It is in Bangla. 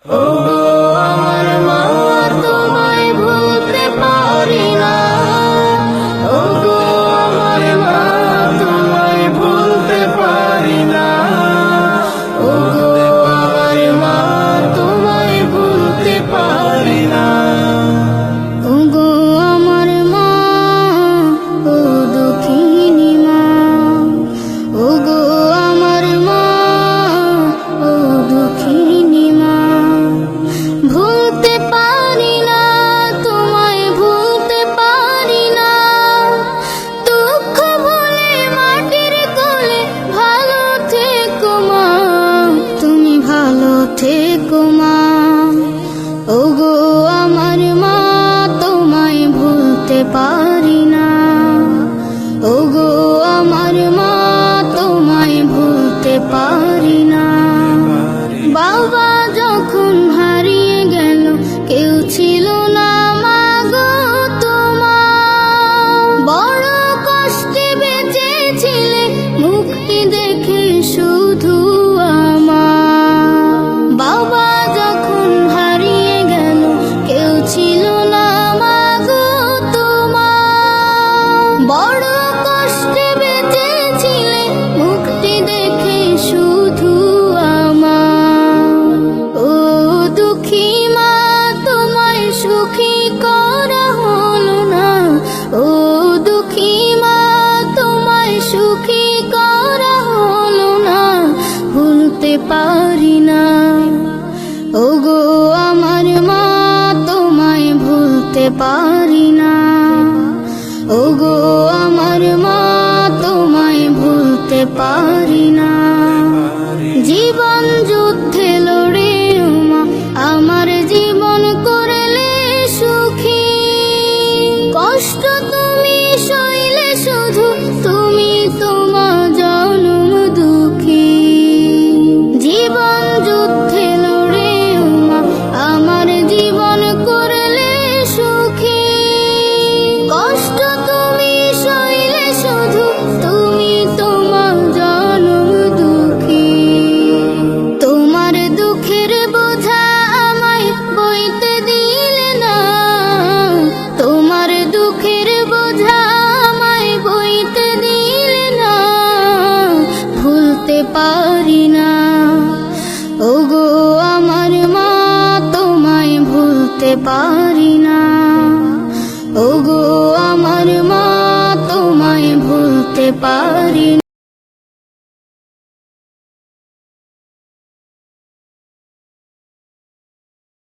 ওগো আমার মা, তোমায় ভুলতে পারি না। ওগো আমার মা, তোমায় ভুলতে পারি না। ওগো আমার মা, তোমায় ভুলতে পারি না। ওগো আমার মা, ও দুঃখিনী মা। ওগো আমার মা, ও দুঃখিনী মা। ভুলতে পারি না, তোমায় ভুলতে পারি না। দুঃখ ভুলে মাটির কোলে ভালো থেকো মা, তুমি ভালো থেকো মা। ওগো আমার মা, তোমায় ভুলতে পারি না। ওগো আমার মা, তোমায় ভুলতে পারি না। বাবা যখন হারিয়ে গেল, কেউ ছিল না মা গো তোমার। বড় কষ্টে বেঁচেছিলে, মুক্তি দেখে শুধু আমার। বাবা যখন হারিয়ে গেল, কেউ ছিল না মা গো তোমার। বড় কষ্টে বেঁচেছিলে, মুক্তি দেখে শুধু আমার। ও দুঃখী মা, তোমায় সুখী করা হলো না। ও দুঃখী মা, তোমায় সুখী করা হলো না। ভুলতে পারি না। ওগো আমার মা, তোমায় ভুলতে পারি না। ওগো আমার মা, তোমায় ভুলতে পারি না। জীবন যুদ্ধে লড়ে মা, আমার জীবন করলে সুখী। কষ্ট তুমি সইলে শুধু, তুমি তোমা জনম দুঃখী। জীবন যুদ্ধে লড়ে মা, আমার জীবন করলে সুখী। কষ্ট তুমি সইলে শুধু, তুমি তোমা জনম দুঃখী। তোমার দুঃখের বোঝা আমায় বইতে দিলে না। তোমার দুঃখের বোঝা আমায় বইতে দিলে না। ভুলতে পারি না। ওগো আমার মা, তোমায় ভুলতে পারি না। ওগো আমার মা, তোমায় ভুলতে পারি